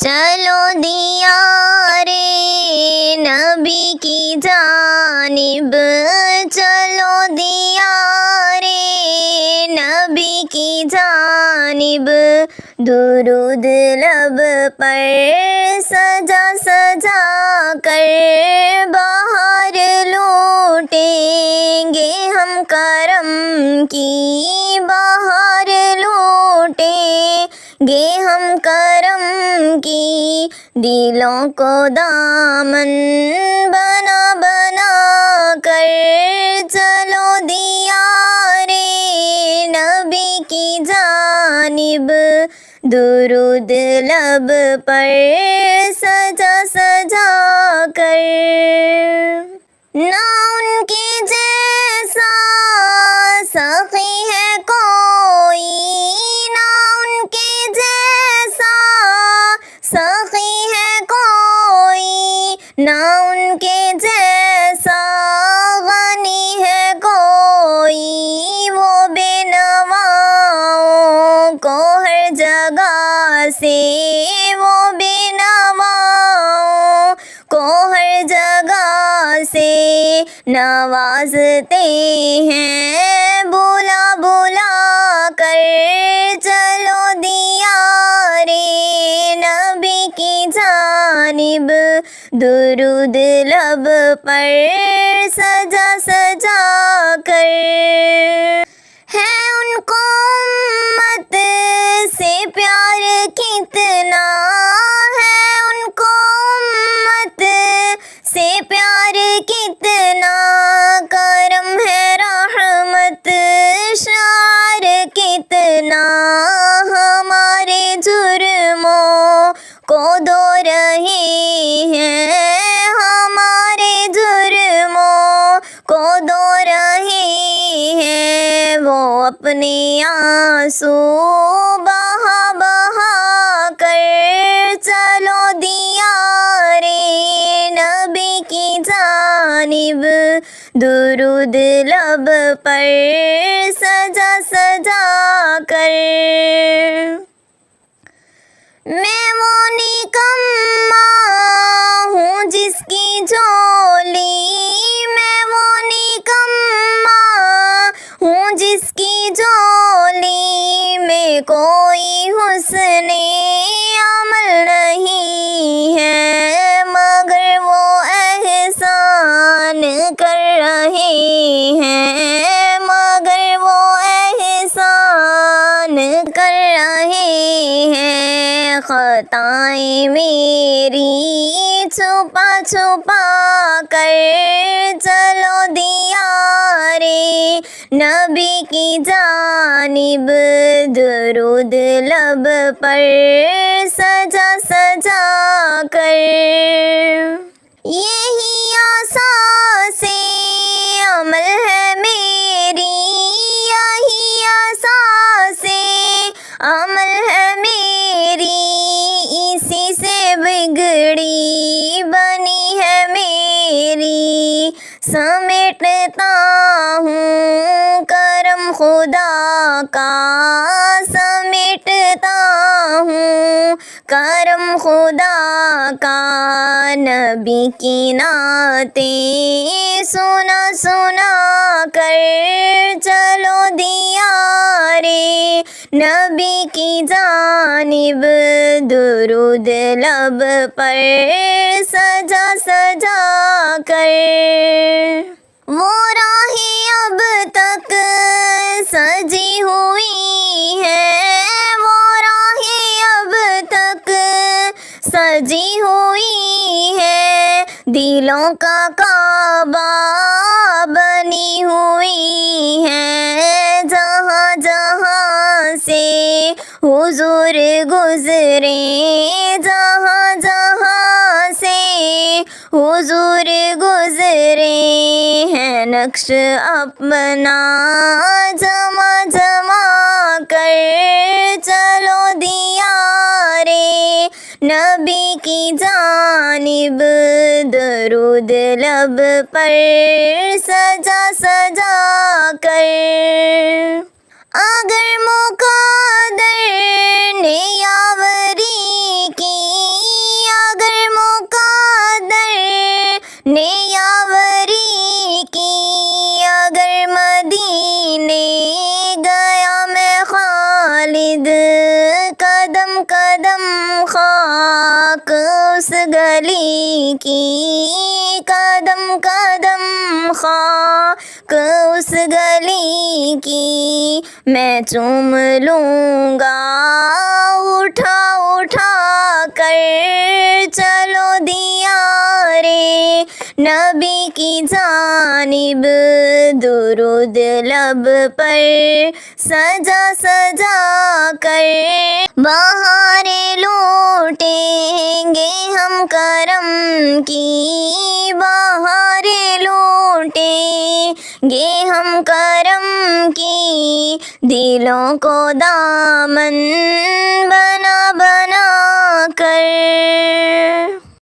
چلو دیار نبی کی جانب، چلو دیار نبی کی جانب، درود لب پر سجا سجا کر بہار لوٹیں گے ہم، کرم کی بہار لوٹیں گے ہم، کرم کی دلوں کو دامن بنا بنا کر، چلو دیار نبی کی جانب، درود لب پر سجا سجا کر۔ نہ ان کے جیسا سخی ہے کوئی، نہ ان کے جیسا سخی ہے کوئی، نہ ان کے جیسا غنی ہے کوئی، وہ بے نواؤں کو ہر جگہ سے، وہ بے نواؤں کو ہر جگہ سے نوازتے ہیں بلا بلا کر، چلو دیار نبی کی جانب، درود لب پر سجا سجا کر۔ ہے ان کو امت سے پیار کتنا، ہے ان کو امت سے پیار کتنا، کرم ہے رحمت شعر کتنا، ہمارے جرموں کو دھو رہے ہیں، ہمارے جرموں کو دھو رہے ہیں، وہ اپنے آنسو بہا بہا کر، چلو دیار نبی کی جانب، درود لب پر سجا سجا کر۔ میں وہ نکما ہوں جس کی جھولی، میں وہ نکما ہوں جس کی جھولی میں کوئی حسن عمل نہیں ہے، مگر وہ احسان کر رہے ہیں، مگر وہ احسان کر رہے ہیں، خطائیں میری چھپا چھپا کر، چلو دیار نبی کی جانب، درود لب پر سجا سجا کر۔ یہی اساس عمل ہے میری، یہی اساس عمل ہے میری، اسی سے بگڑی بنی ہے میری، سمیٹتا ہوں کرم خدا کا، سمیٹتا ہوں کرم خدا کا، نبی کی نعتیں سنا سنا کر، چلو دیار نبی کی جانب، درود لب پر سجا سجا کر۔ وہ راہیں اب تک سجی ہوئی ہے، وہ راہیں اب تک سجی ہوئی ہے، دلوں کا کعبہ بنی ہوئی ہے، جہاں جہاں سے حضور گزرے، جہاں جہاں سے حضور گزرے ہیں، نقش اپنا جمع جمع کر، چلو دیار نبی کی جانب، درود لب پر سجا سجا کر۔ اگر مقدر نے یاوری کی، گلی کی، قدم قدم خاک اس گلی کی میں چوم لوں گا، اٹھا اٹھا کر چلو دیارے نبی کی جانب، درود لب پر سجا سجا کر، بہاریں لوٹیں گے ہم کرم کی، بہاریں لوٹیں گے ہم کرم کی، دلوں کو دامن بنا بنا کر